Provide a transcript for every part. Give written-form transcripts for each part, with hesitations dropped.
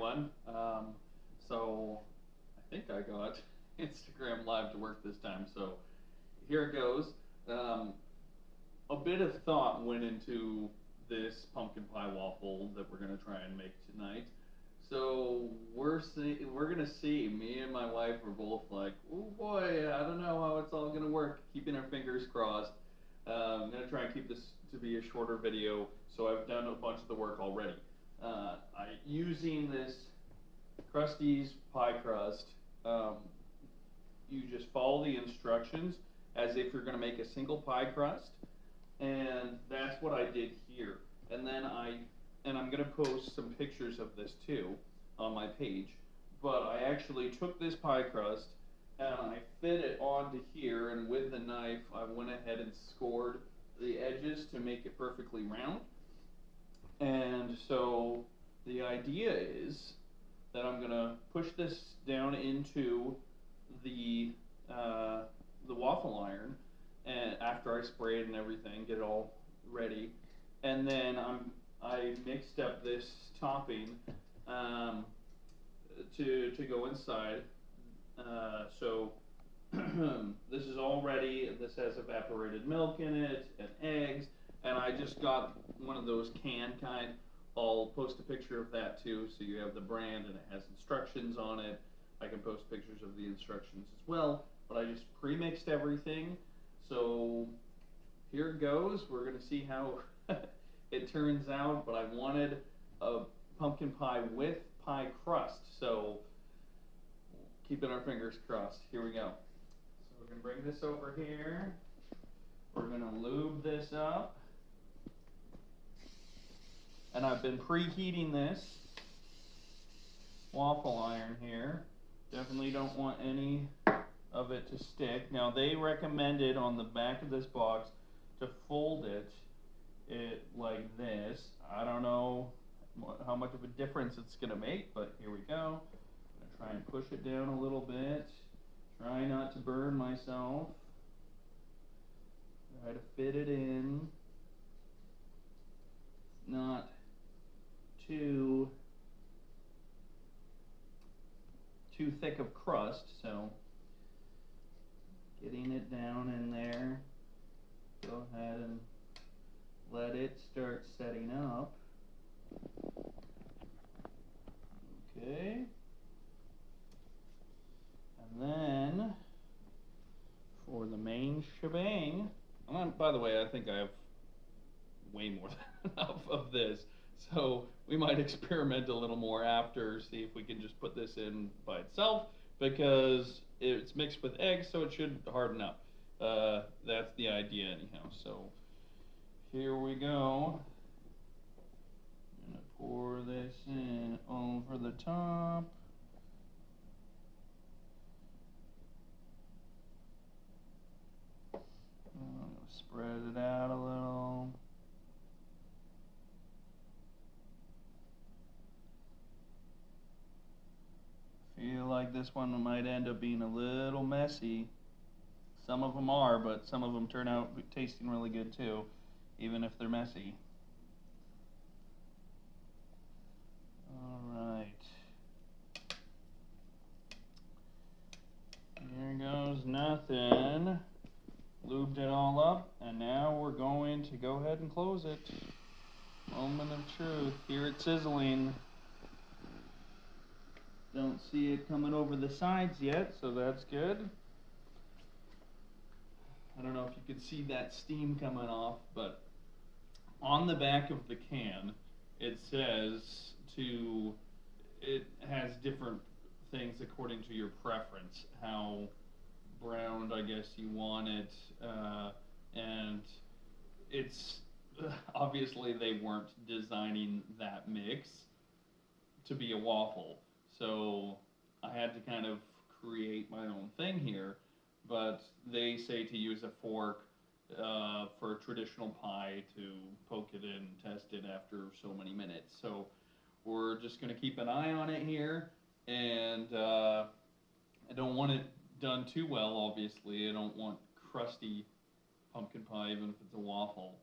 fun. So I think I got Instagram Live to work this time. So here it goes. Um, a bit of thought went into this pumpkin pie waffle that we're gonna try and make tonight. So we're gonna see. Me and my wife are both like, oh boy, I don't know how it's all gonna work. Keeping our fingers crossed. I'm gonna try and keep this to be a shorter video, so I've done a bunch of the work already. I using this Krusty's pie crust. Um, you just follow the instructions as if you're gonna make a single pie crust, and that's what I did here. And then I'm gonna post some pictures of this too on my page. But I actually took this pie crust and I fit it onto here, and with the knife I went ahead and scored the edges to make it perfectly round. And so the idea is that I'm gonna push this down into the the waffle iron, and after I spray it and everything, get it all ready, and then I mixed up this topping um, to go inside. So this is all ready. This has evaporated milk in it and eggs, and I just got one of those can kind. I'll post a picture of that too, so you have the brand and it has instructions on it. I can post pictures of the instructions as well, but I just pre-mixed everything. So here it goes. We're gonna see how it turns out, but I wanted a pumpkin pie with pie crust, so keeping our fingers crossed. Here we go. So we're gonna bring this over here. We're gonna lube this up. And I've been preheating this waffle iron here. Definitely don't want any of it to stick. Now they recommended on the back of this box to fold it like this. I don't know how much of a difference it's gonna make, but here we go. I'm gonna try and push it down a little bit. Try not to burn myself. Try to fit it in. It's not too thick of crust, so getting it down in there. Go ahead and let it start setting up. Okay. And then for the main shebang, by the way, I think I have way more than enough of this. So we might experiment a little more after, see if we can just put this in by itself, because it's mixed with eggs, so it should harden up. That's the idea anyhow. So here we go. I'm gonna pour this in over the top. I'm gonna spread it out a little. Feel like this one might end up being a little messy. Some of them are, but some of them turn out tasting really good too, even if they're messy. Alright. Here goes nothing. Lubed it all up, and now we're going to go ahead and close it. Moment of truth. Hear it sizzling. Don't see it coming over the sides yet, so that's good. I don't know if you can see that steam coming off, but on the back of the can, it says it has different things according to your preference, how browned, I guess, you want it, and it's, obviously they weren't designing that mix to be a waffle. So I had to kind of create my own thing here, but they say to use a fork for a traditional pie to poke it in and test it after so many minutes. So we're just going to keep an eye on it here, and I don't want it done too well, obviously. I don't want crusty pumpkin pie, even if it's a waffle.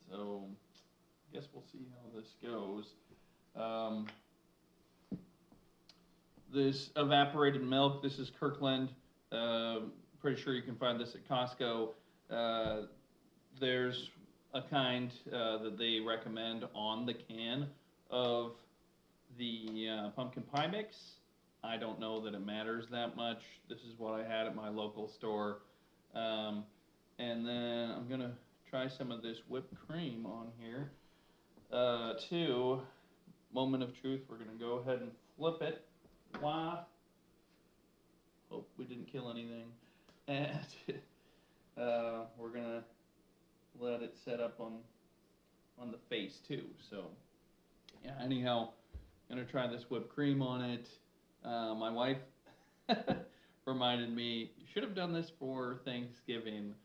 So I guess we'll see how this goes. this evaporated milk. This is Kirkland. Uh, Pretty sure you can find this at Costco. Uh, there's a kind that they recommend on the can of the pumpkin pie mix. I don't know that it matters that much. This is what I had at my local store. Um, and then I'm going to try some of this whipped cream on here. Too, moment of truth, we're going to go ahead and flip it. Wah. Hope we didn't kill anything. And we're going to let it set up on the face too. So, yeah, anyhow, gonna try this whipped cream on it. My wife reminded me, you should have done this for Thanksgiving.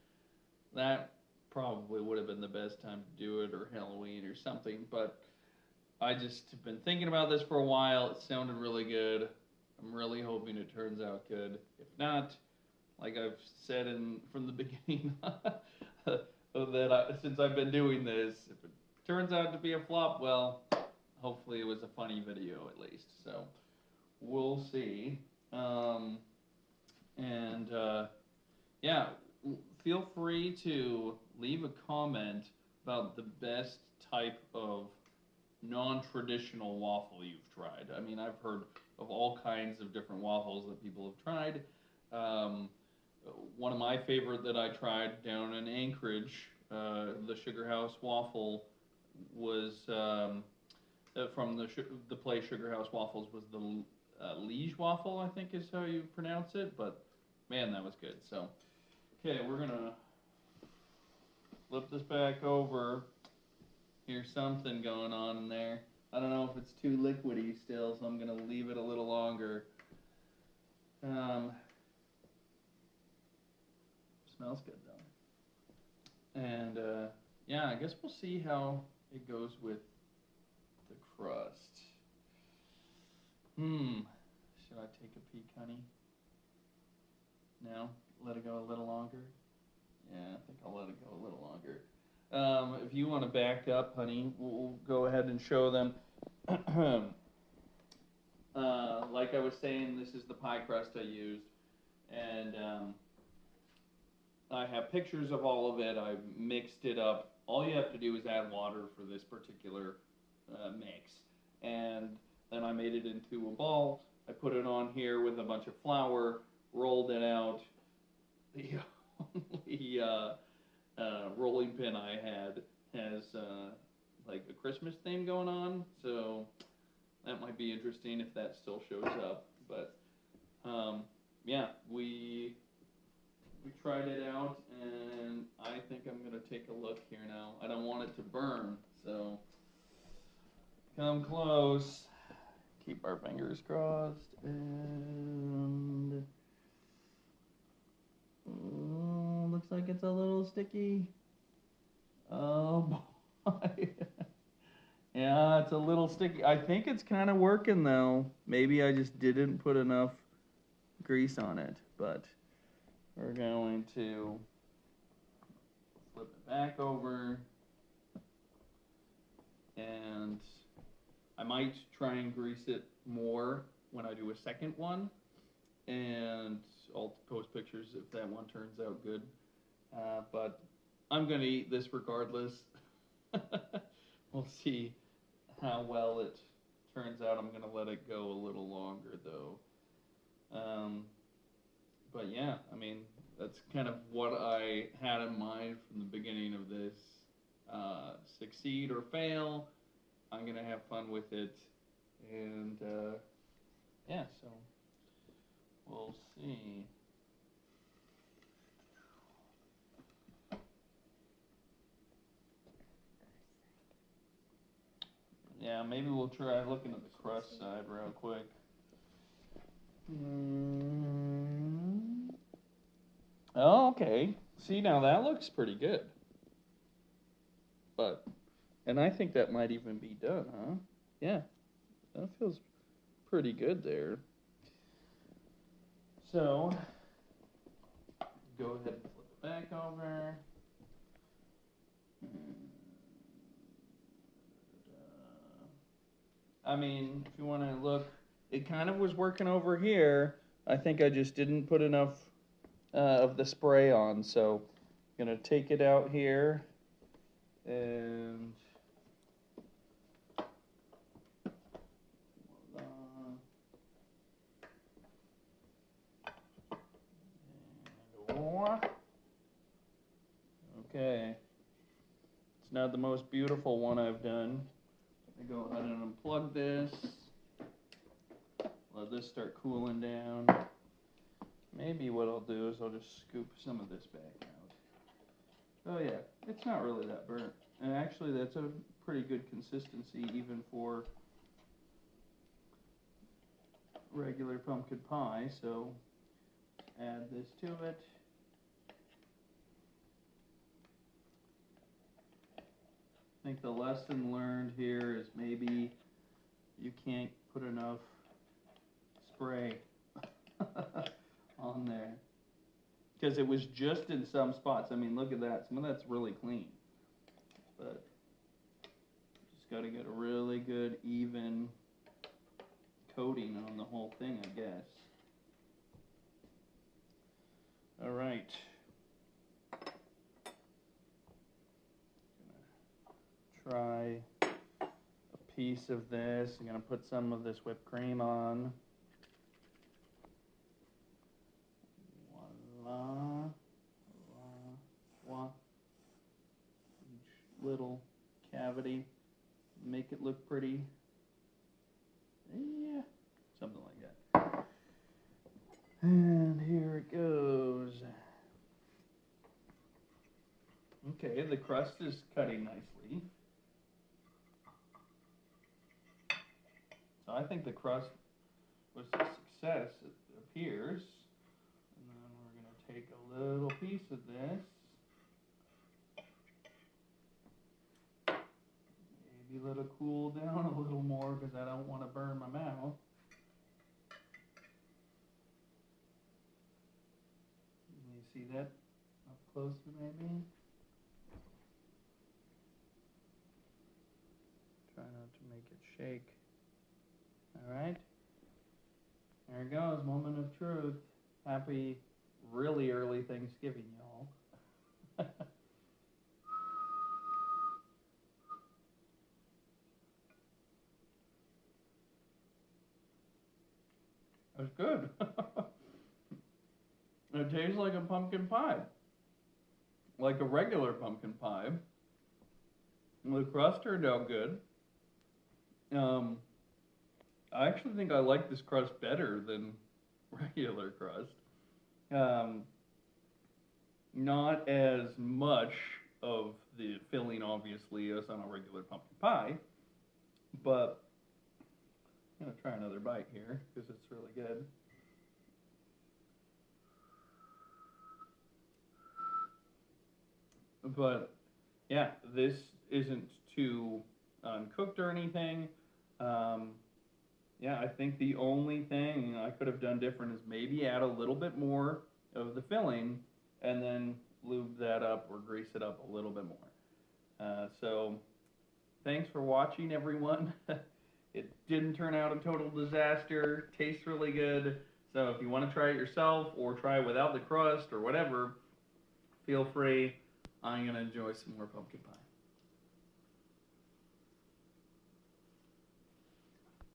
That probably would have been the best time to do it, or Halloween or something, but I just have been thinking about this for a while. It sounded really good. I'm really hoping it turns out good. If not, like I've said from the beginning, since I've been doing this, if it turns out to be a flop, well, hopefully it was a funny video at least. So we'll see. Yeah, feel free to leave a comment about the best type of non-traditional waffle you've tried. I mean, I've heard of all kinds of different waffles that people have tried. One of my favorite that I tried down in Anchorage, the Sugar House Waffle, was from the place Sugar House Waffles, was the Liege Waffle, I think is how you pronounce it. But man, that was good. So, okay, we're gonna flip this back over. Here's something going on in there. I don't know if it's too liquidy still, so I'm gonna leave it a little longer. Smells good though. And yeah, I guess we'll see how it goes with the crust. Should I take a peek, honey? No? Let it go a little longer? Yeah, I think I'll let it go a little longer. If you want to back up, honey, we'll go ahead and show them. Like I was saying, this is the pie crust I used. And I have pictures of all of it. I've mixed it up. All you have to do is add water for this particular mix. And then I made it into a ball. I put it on here with a bunch of flour, rolled it out. The only rolling pin I had has like a Christmas theme going on, so that might be interesting if that still shows up. But yeah, we tried it out, and I think I'm gonna take a look here now. I don't want it to burn, so come close. Keep our fingers crossed, and looks like it's a little sticky. Oh boy. Yeah, it's a little sticky. I think it's kind of working though. Maybe I just didn't put enough grease on it, but we're going to flip it back over, and I might try and grease it more when I do a second one, and I'll post pictures if that one turns out good. But I'm going to eat this regardless. We'll see how well it turns out. I'm going to let it go a little longer though. But yeah, I mean, that's kind of what I had in mind from the beginning of this. Succeed or fail, I'm going to have fun with it. And yeah, so we'll see. Yeah, maybe we'll try looking at the crust side real quick. Oh, okay. See, now that looks pretty good. And I think that might even be done, huh? Yeah, that feels pretty good there. So, go ahead and flip it back over. I mean, if you want to look, it kind of was working over here. I think I just didn't put enough of the spray on, so I'm gonna take it out here and okay. It's not the most beautiful one I've done. I go ahead and unplug this. Let this start cooling down. Maybe what I'll do is I'll just scoop some of this back out. Oh yeah, it's not really that burnt. And actually that's a pretty good consistency even for regular pumpkin pie, so add this to it. I think the lesson learned here is maybe you can't put enough spray on there. Because it was just in some spots. I mean, look at that. Some of that's really clean. But just got to get a really good, even coating on the whole thing, I guess. All right. Try a piece of this. I'm going to put some of this whipped cream on. Voila. Voila. Each little cavity. Make it look pretty. Yeah. Something like that. And here it goes. Okay, the crust is cutting nicely. So I think the crust was a success, it appears. And then we're going to take a little piece of this. Maybe let it cool down a little more because I don't want to burn my mouth. You see that up closer maybe? Try not to make it shake. Alright, there it goes, moment of truth. Happy, really early Thanksgiving, y'all. That's good. It tastes like a pumpkin pie. Like a regular pumpkin pie. The crust turned out good. I actually think I like this crust better than regular crust. Not as much of the filling, obviously, as on a regular pumpkin pie, but I'm going to try another bite here because it's really good. But, yeah, this isn't too uncooked or anything. Yeah, I think the only thing I could have done different is maybe add a little bit more of the filling and then lube that up or grease it up a little bit more. So thanks for watching, everyone. It didn't turn out a total disaster. Tastes really good. So if you want to try it yourself or try it without the crust or whatever, feel free. I'm going to enjoy some more pumpkin pie.